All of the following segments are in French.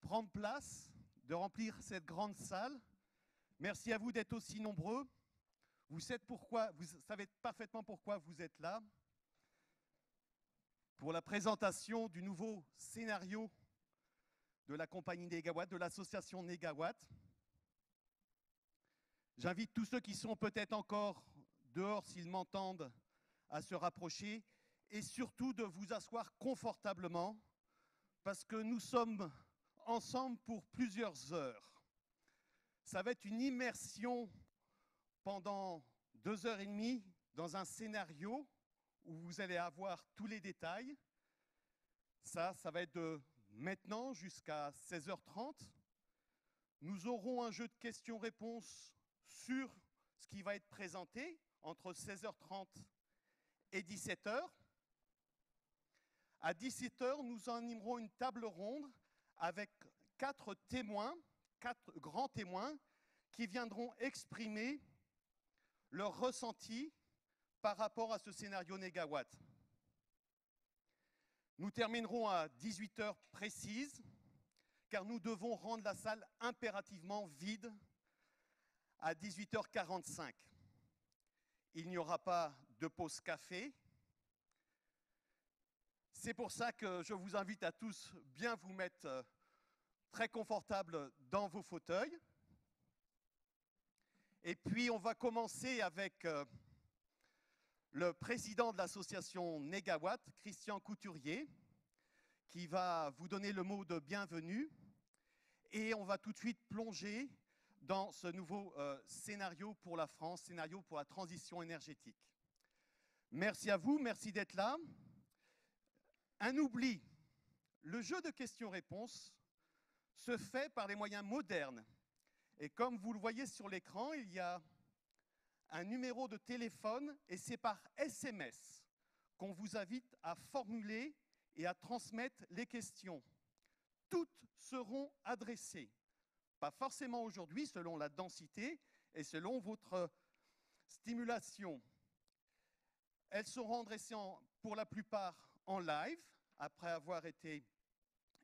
prendre place, de remplir cette grande salle. Merci à vous d'être aussi nombreux. Vous savez parfaitement pourquoi vous êtes là. Pour la présentation du nouveau scénario de la compagnie Négawatt, de l'association Négawatt. J'invite tous ceux qui sont peut-être encore dehors, s'ils m'entendent, à se rapprocher et surtout de vous asseoir confortablement parce que nous sommes ensemble pour plusieurs heures. Ça va être une immersion pendant 2h30 dans un scénario où vous allez avoir tous les détails. Ça va être de maintenant jusqu'à 16h30. Nous aurons un jeu de questions-réponses sur ce qui va être présenté entre 16h30 et 17h. À 17h, nous animerons une table ronde avec 4 grands témoins qui viendront exprimer leur ressenti par rapport à ce scénario Négawatt. Nous terminerons à 18h précise, car nous devons rendre la salle impérativement vide à 18h45. Il n'y aura pas de pause café. C'est pour ça que je vous invite à tous bien vous mettre très confortables dans vos fauteuils. Et puis, on va commencer avec le président de l'association Négawatt, Christian Couturier, qui va vous donner le mot de bienvenue. Et on va tout de suite plonger dans ce nouveau scénario pour la France, scénario pour la transition énergétique. Merci à vous, merci d'être là. Un oubli, le jeu de questions-réponses se fait par les moyens modernes. Et comme vous le voyez sur l'écran, il y a un numéro de téléphone et c'est par SMS qu'on vous invite à formuler et à transmettre les questions. Toutes seront adressées, pas forcément aujourd'hui, selon la densité et selon votre stimulation. Elles seront adressées pour la plupart en live, après avoir été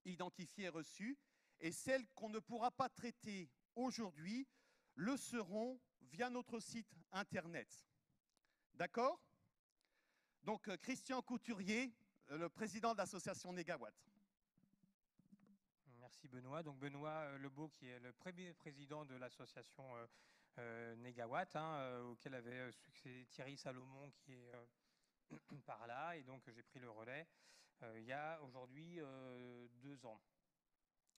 identifiées et reçues, et celles qu'on ne pourra pas traiter aujourd'hui le seront via notre site internet. D'accord? Donc, Christian Couturier, le président de l'association Négawatt. Merci Benoît. Donc Benoît Lebeau, qui est le premier président de l'association Négawatt, auquel avait succédé Thierry Salomon, qui est par là, et donc j'ai pris le relais il y a aujourd'hui 2 ans.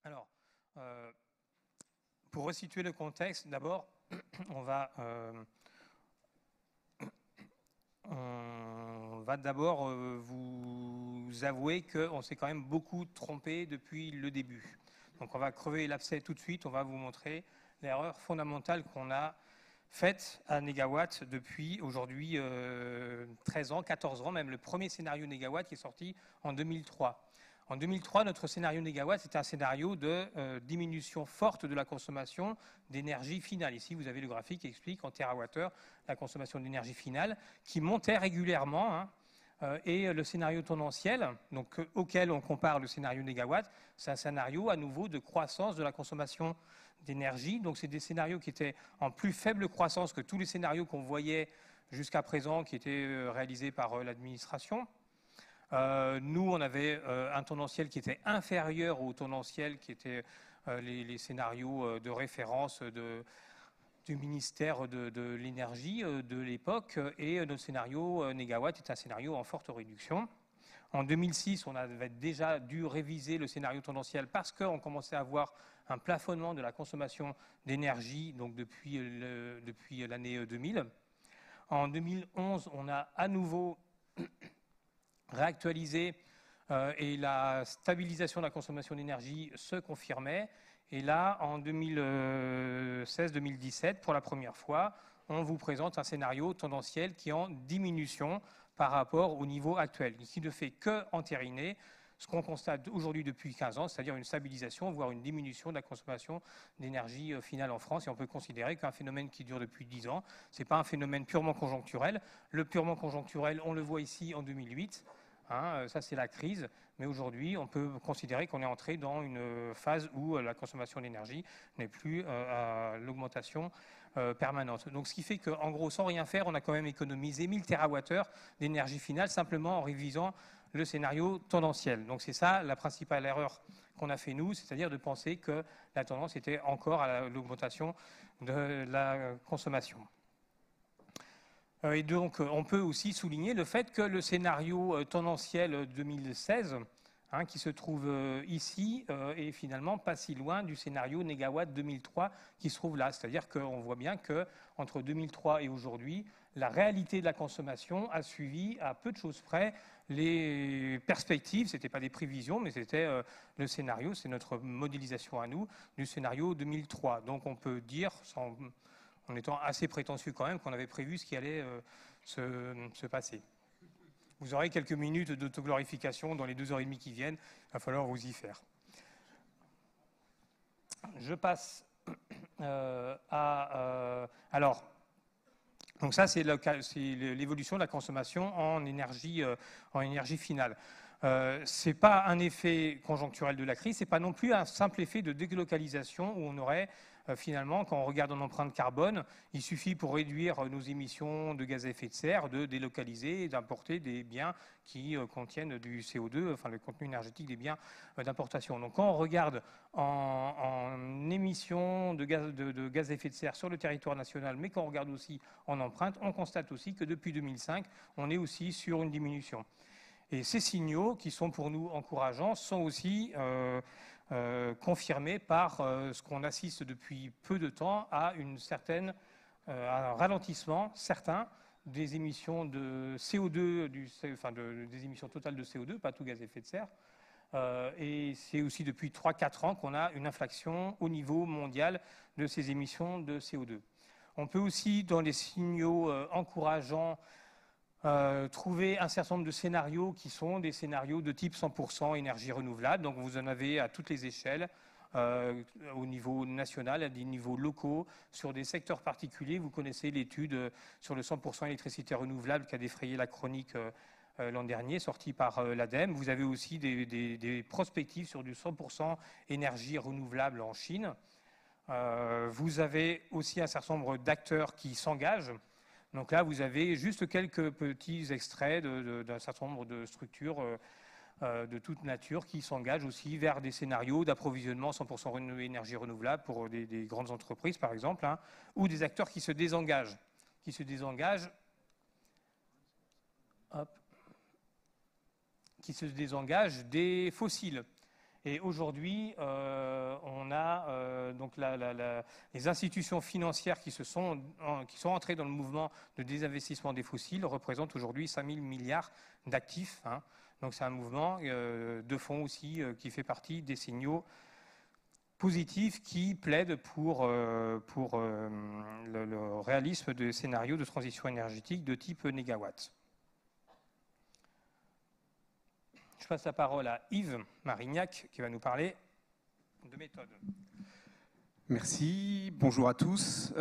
Alors, pour resituer le contexte, d'abord, on va d'abord vous avouer qu'on s'est quand même beaucoup trompé depuis le début. Donc on va crever l'abcès tout de suite, on va vous montrer l'erreur fondamentale qu'on a faite à Négawatt depuis aujourd'hui 13 ans, 14 ans, même le premier scénario Négawatt qui est sorti en 2003. En 2003, notre scénario Négawatt, c'était un scénario de diminution forte de la consommation d'énergie finale. Ici, vous avez le graphique qui explique en térawattheure la consommation d'énergie finale qui montait régulièrement. Et le scénario tendanciel, donc, auquel on compare le scénario Négawatt, c'est un scénario à nouveau de croissance de la consommation d'énergie. Donc, c'est des scénarios qui étaient en plus faible croissance que tous les scénarios qu'on voyait jusqu'à présent, qui étaient réalisés par l'administration. Nous, on avait un tendanciel qui était inférieur au tendanciel qui était les scénarios de référence du ministère de l'énergie de l'époque, et notre scénario Négawatt est un scénario en forte réduction. En 2006, on avait déjà dû réviser le scénario tendanciel parce qu'on commençait à avoir un plafonnement de la consommation d'énergie donc depuis l'année 2000. En 2011, on a à nouveau réactualisé et la stabilisation de la consommation d'énergie se confirmait. Et là, en 2016-2017, pour la première fois, on vous présente un scénario tendanciel qui est en diminution par rapport au niveau actuel, qui ne fait que entériner ce qu'on constate aujourd'hui depuis 15 ans, c'est-à-dire une stabilisation, voire une diminution de la consommation d'énergie finale en France. Et on peut considérer qu'un phénomène qui dure depuis 10 ans, ce n'est pas un phénomène purement conjoncturel. Le purement conjoncturel, on le voit ici en 2008, Hein, ça, c'est la crise. Mais aujourd'hui, on peut considérer qu'on est entré dans une phase où la consommation d'énergie n'est plus à l'augmentation permanente. Donc, ce qui fait qu'en gros, sans rien faire, on a quand même économisé 1000 TWh d'énergie finale simplement en révisant le scénario tendanciel. Donc, c'est ça la principale erreur qu'on a fait nous, c'est-à-dire de penser que la tendance était encore à l'augmentation de la consommation. Et donc, on peut aussi souligner le fait que le scénario tendanciel 2016, hein, qui se trouve ici, est finalement pas si loin du scénario négawatt 2003 qui se trouve là. C'est-à-dire qu'on voit bien qu'entre 2003 et aujourd'hui, la réalité de la consommation a suivi à peu de choses près les perspectives. Ce n'était pas des prévisions, mais c'était le scénario, c'est notre modélisation à nous, du scénario 2003. Donc, on peut dire, en étant assez prétentieux quand même, qu'on avait prévu ce qui allait se passer. Vous aurez quelques minutes d'autoglorification dans les 2h30 qui viennent. Il va falloir vous y faire. Je passe alors, donc ça, c'est l'évolution de la consommation en énergie finale. Ce n'est pas un effet conjoncturel de la crise, ce n'est pas non plus un simple effet de délocalisation où on aurait finalement, quand on regarde en empreinte carbone, il suffit pour réduire nos émissions de gaz à effet de serre de délocaliser et d'importer des biens qui contiennent du CO2, enfin le contenu énergétique des biens d'importation. Donc quand on regarde en émissions de gaz à effet de serre sur le territoire national, mais quand on regarde aussi en empreinte, on constate aussi que depuis 2005, on est aussi sur une diminution. Et ces signaux, qui sont pour nous encourageants, sont aussi confirmés par ce qu'on assiste depuis peu de temps à un ralentissement certain des émissions de CO2, des émissions totales de CO2, pas tout gaz à effet de serre. Et c'est aussi depuis 3-4 ans qu'on a une inflexion au niveau mondial de ces émissions de CO2. On peut aussi, dans les signaux encourageants, trouver un certain nombre de scénarios qui sont des scénarios de type 100% énergie renouvelable. Donc vous en avez à toutes les échelles, au niveau national, à des niveaux locaux, sur des secteurs particuliers. Vous connaissez l'étude sur le 100% électricité renouvelable qui a défrayé la chronique l'an dernier, sortie par l'ADEME. Vous avez aussi des prospectives sur du 100% énergie renouvelable en Chine. Vous avez aussi un certain nombre d'acteurs qui s'engagent. Donc là, vous avez juste quelques petits extraits d'un certain nombre de structures de toute nature qui s'engagent aussi vers des scénarios d'approvisionnement 100% énergie renouvelable pour des grandes entreprises, par exemple, hein, ou des acteurs qui se désengagent. Qui se désengagent des fossiles. Et aujourd'hui, on a donc les institutions financières qui sont entrées dans le mouvement de désinvestissement des fossiles représentent aujourd'hui 5 000 milliards d'actifs. Hein. Donc c'est un mouvement de fonds aussi qui fait partie des signaux positifs qui plaident pour le réalisme des scénarios de transition énergétique de type négawatt. Je passe la parole à Yves Marignac qui va nous parler de méthode. Merci, bonjour à tous.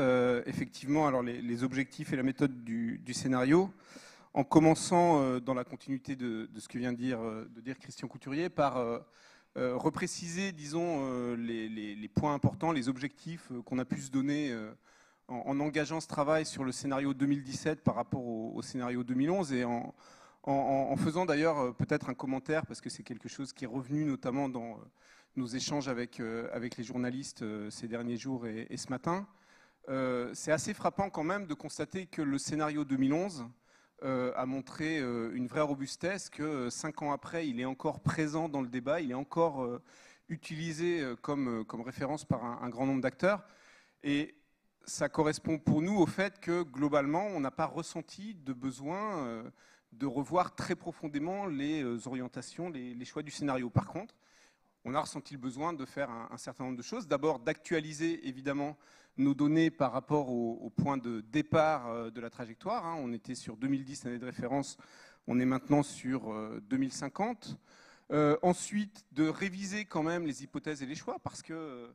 Effectivement, alors les objectifs et la méthode du scénario, en commençant dans la continuité de ce que vient de dire Christian Couturier, par repréciser, disons, les points importants, les objectifs qu'on a pu se donner en engageant ce travail sur le scénario 2017 par rapport au scénario 2011 et en faisant d'ailleurs peut-être un commentaire, parce que c'est quelque chose qui est revenu notamment dans nos échanges avec les journalistes ces derniers jours et ce matin. C'est assez frappant quand même de constater que le scénario 2011 a montré une vraie robustesse, que 5 ans après, il est encore présent dans le débat, il est encore utilisé comme référence par un grand nombre d'acteurs. Et ça correspond pour nous au fait que globalement, on n'a pas ressenti de besoin de revoir très profondément les orientations, les choix du scénario. Par contre, on a ressenti le besoin de faire un certain nombre de choses. D'abord, d'actualiser évidemment nos données par rapport au point de départ de la trajectoire. Hein. On était sur 2010, année de référence, on est maintenant sur 2050. Ensuite, de réviser quand même les hypothèses et les choix, parce que...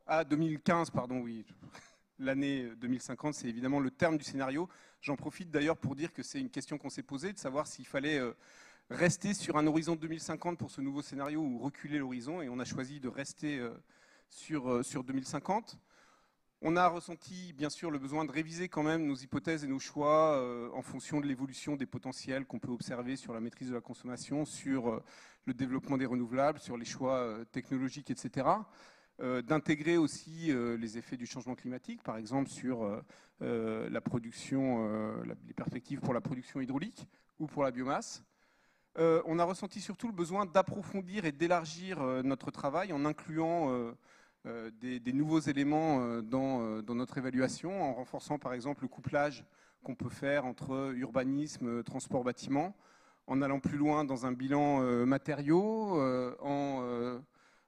Ah, 2015, pardon, oui. l'année 2050, c'est évidemment le terme du scénario. J'en profite d'ailleurs pour dire que c'est une question qu'on s'est posée, de savoir s'il fallait rester sur un horizon 2050 pour ce nouveau scénario ou reculer l'horizon, et on a choisi de rester sur 2050. On a ressenti bien sûr le besoin de réviser quand même nos hypothèses et nos choix en fonction de l'évolution des potentiels qu'on peut observer sur la maîtrise de la consommation, sur le développement des renouvelables, sur les choix technologiques, etc. D'intégrer aussi les effets du changement climatique, par exemple sur la production, les perspectives pour la production hydraulique ou pour la biomasse. On a ressenti surtout le besoin d'approfondir et d'élargir notre travail en incluant des nouveaux éléments dans notre évaluation, en renforçant par exemple le couplage qu'on peut faire entre urbanisme, transport, bâtiment, en allant plus loin dans un bilan matériaux, en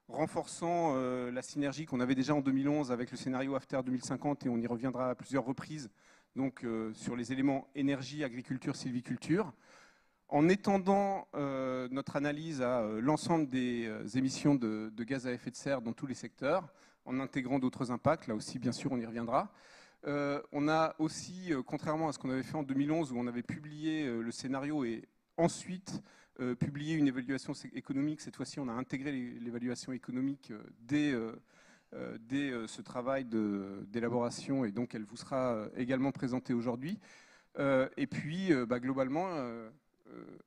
renforçant la synergie qu'on avait déjà en 2011 avec le scénario After 2050, et on y reviendra à plusieurs reprises, donc sur les éléments énergie, agriculture, sylviculture, en étendant notre analyse à l'ensemble des émissions de gaz à effet de serre dans tous les secteurs, en intégrant d'autres impacts, là aussi bien sûr on y reviendra. On a aussi, contrairement à ce qu'on avait fait en 2011 où on avait publié le scénario et ensuite publié une évaluation économique, cette fois-ci on a intégré l'évaluation économique dès ce travail d'élaboration, et donc elle vous sera également présentée aujourd'hui. Et puis globalement,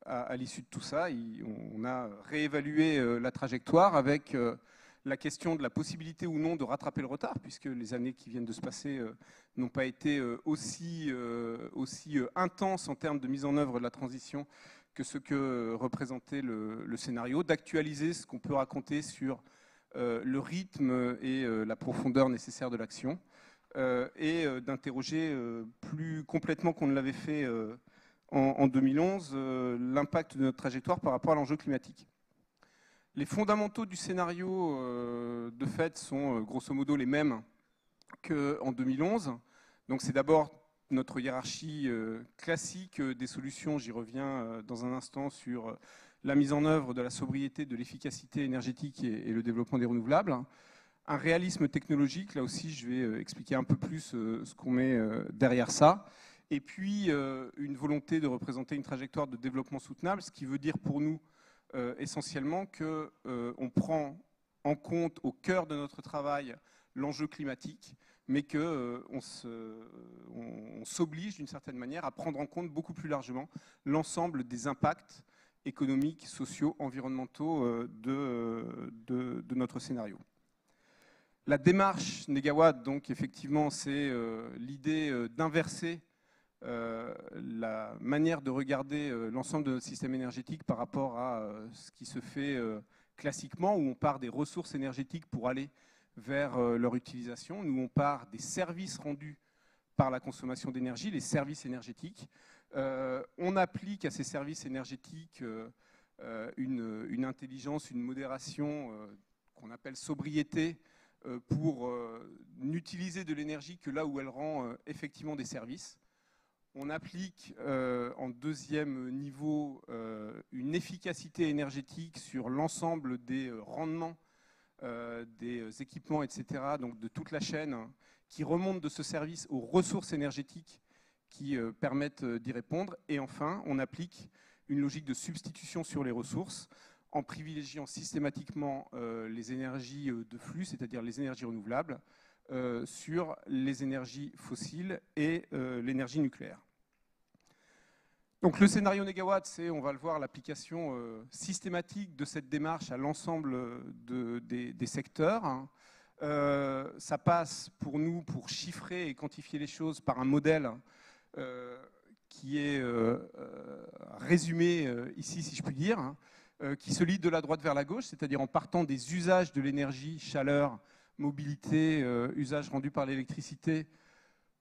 à l'issue de tout ça, on a réévalué la trajectoire avec la question de la possibilité ou non de rattraper le retard, puisque les années qui viennent de se passer n'ont pas été aussi intenses en termes de mise en œuvre de la transition que ce que représentait le scénario, d'actualiser ce qu'on peut raconter sur le rythme et la profondeur nécessaire de l'action, et d'interroger plus complètement qu'on ne l'avait fait en 2011, l'impact de notre trajectoire par rapport à l'enjeu climatique. Les fondamentaux du scénario, de fait, sont grosso modo les mêmes qu'en 2011. Donc c'est d'abord notre hiérarchie classique des solutions, j'y reviens dans un instant, sur la mise en œuvre de la sobriété, de l'efficacité énergétique et le développement des renouvelables. Un réalisme technologique, là aussi je vais expliquer un peu plus ce qu'on met derrière ça. Et puis, une volonté de représenter une trajectoire de développement soutenable, ce qui veut dire pour nous essentiellement qu'on prend en compte au cœur de notre travail l'enjeu climatique, mais qu'on s'oblige d'une certaine manière à prendre en compte beaucoup plus largement l'ensemble des impacts économiques, sociaux, environnementaux de notre scénario. La démarche Négawatt, donc effectivement, c'est l'idée d'inverser la manière de regarder l'ensemble de notre système énergétique par rapport à ce qui se fait classiquement, où on part des ressources énergétiques pour aller vers leur utilisation. Nous, on part des services rendus par la consommation d'énergie, les services énergétiques. On applique à ces services énergétiques une intelligence, une modération qu'on appelle sobriété, pour n'utiliser de l'énergie que là où elle rend effectivement des services. On applique en deuxième niveau une efficacité énergétique sur l'ensemble des rendements des équipements, etc., donc de toute la chaîne, qui remonte de ce service aux ressources énergétiques qui permettent d'y répondre. Et enfin, on applique une logique de substitution sur les ressources en privilégiant systématiquement les énergies de flux, c'est-à-dire les énergies renouvelables, sur les énergies fossiles et l'énergie nucléaire. Donc le scénario Négawatt, c'est, on va le voir, l'application systématique de cette démarche à l'ensemble des secteurs. Ça passe pour nous, pour chiffrer et quantifier les choses, par un modèle qui est résumé ici, si je puis dire, qui se lit de la droite vers la gauche, c'est-à-dire en partant des usages de l'énergie, chaleur, mobilité, usages rendus par l'électricité,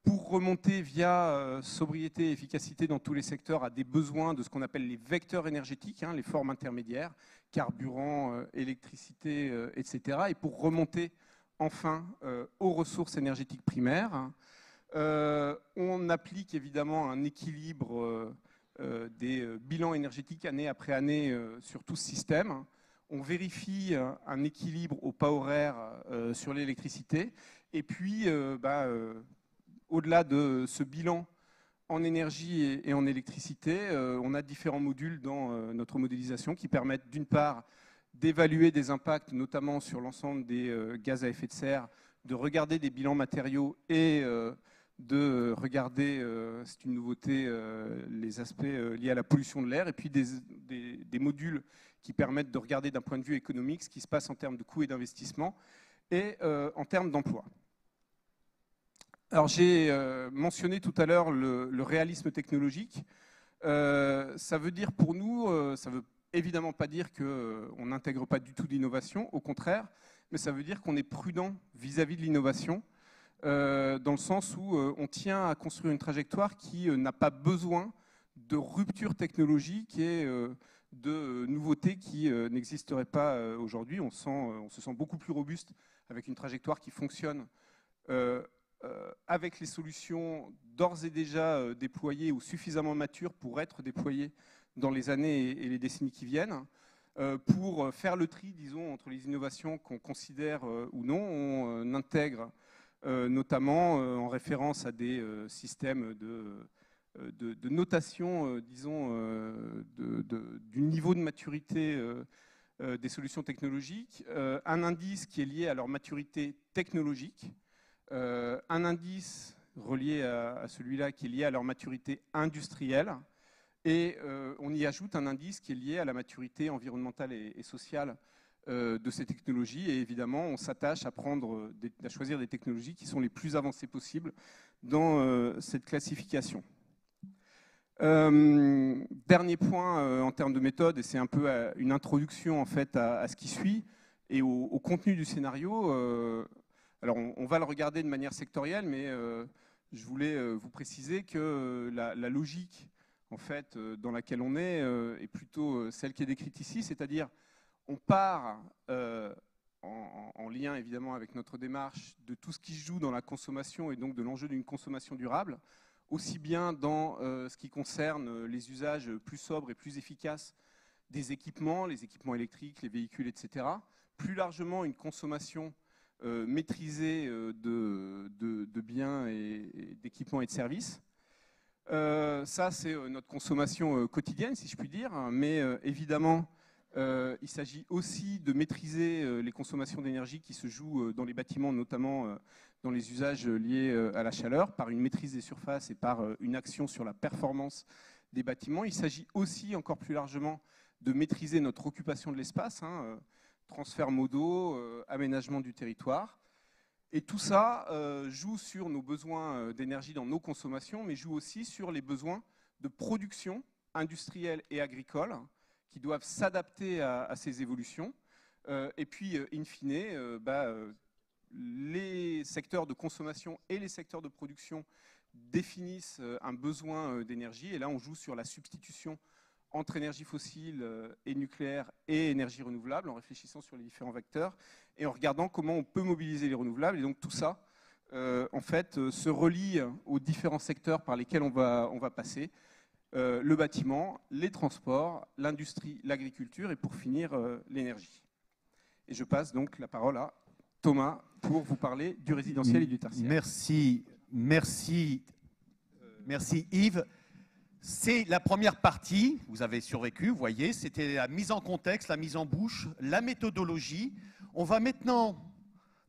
pour remonter via sobriété et efficacité dans tous les secteurs à des besoins de ce qu'on appelle les vecteurs énergétiques, les formes intermédiaires, carburant, électricité, etc. Et pour remonter enfin aux ressources énergétiques primaires. On applique évidemment un équilibre des bilans énergétiques année après année sur tout ce système. on vérifie un équilibre au pas horaire sur l'électricité. Et puis, au-delà de ce bilan en énergie et en électricité, on a différents modules dans notre modélisation qui permettent d'une part d'évaluer des impacts, notamment sur l'ensemble des gaz à effet de serre, de regarder des bilans matériaux et de regarder, c'est une nouveauté, les aspects liés à la pollution de l'air, et puis des modules qui permettent de regarder d'un point de vue économique ce qui se passe en termes de coûts et d'investissement et en termes d'emploi. Alors j'ai mentionné tout à l'heure le réalisme technologique. Ça veut dire pour nous, ça veut évidemment pas dire qu'on n'intègre pas du tout d'innovation, au contraire, mais ça veut dire qu'on est prudent vis-à-vis de l'innovation, dans le sens où on tient à construire une trajectoire qui n'a pas besoin de rupture technologique et de nouveautés qui n'existeraient pas aujourd'hui. On se sent beaucoup plus robuste avec une trajectoire qui fonctionne avec les solutions d'ores et déjà déployées ou suffisamment matures pour être déployées dans les années et les décennies qui viennent. Pour faire le tri, disons, entre les innovations qu'on considère ou non, on intègre notamment en référence à des systèmes de notation, disons, du niveau de maturité des solutions technologiques, un indice qui est lié à leur maturité technologique, un indice relié à celui-là qui est lié à leur maturité industrielle, et on y ajoute un indice qui est lié à la maturité environnementale et sociale de ces technologies. Et évidemment, on s'attache à choisir des technologies qui sont les plus avancées possibles dans cette classification. Dernier point en termes de méthode, et c'est un peu une introduction en fait à ce qui suit et au contenu du scénario. Alors on va le regarder de manière sectorielle, mais je voulais vous préciser que la logique en fait, dans laquelle on est plutôt celle qui est décrite ici, c'est-à-dire on part en lien évidemment avec notre démarche de tout ce qui se joue dans la consommation et donc de l'enjeu d'une consommation durable, aussi bien dans ce qui concerne les usages plus sobres et plus efficaces des équipements, les équipements électriques, les véhicules, etc. Plus largement, une consommation maîtrisée de biens et d'équipements et de services. Ça, c'est notre consommation quotidienne, si je puis dire, mais évidemment, il s'agit aussi de maîtriser les consommations d'énergie qui se jouent dans les bâtiments, notamment dans les usages liés à la chaleur, par une maîtrise des surfaces et par une action sur la performance des bâtiments. Il s'agit aussi, encore plus largement, de maîtriser notre occupation de l'espace, transferts modaux, aménagement du territoire. Et tout ça joue sur nos besoins d'énergie dans nos consommations, mais joue aussi sur les besoins de production industrielle et agricole qui doivent s'adapter à ces évolutions. Et puis, in fine, les secteurs de consommation et les secteurs de production définissent un besoin d'énergie. Et là, on joue sur la substitution entre énergie fossile et nucléaire et énergie renouvelable, en réfléchissant sur les différents vecteurs et en regardant comment on peut mobiliser les renouvelables. Et donc tout ça, en fait, se relie aux différents secteurs par lesquels on va passer. Le bâtiment, les transports, l'industrie, l'agriculture et pour finir, l'énergie. Et je passe donc la parole à Thomas pour vous parler du résidentiel et du tertiaire. Merci Yves. C'est la première partie, vous avez survécu, vous voyez, c'était la mise en contexte, la mise en bouche, la méthodologie. On va maintenant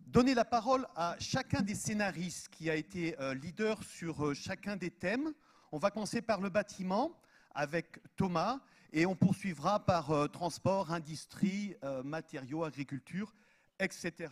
donner la parole à chacun des scénaristes qui a été leader sur chacun des thèmes. On va commencer par le bâtiment avec Thomas et on poursuivra par transport, industrie, matériaux, agriculture, etc.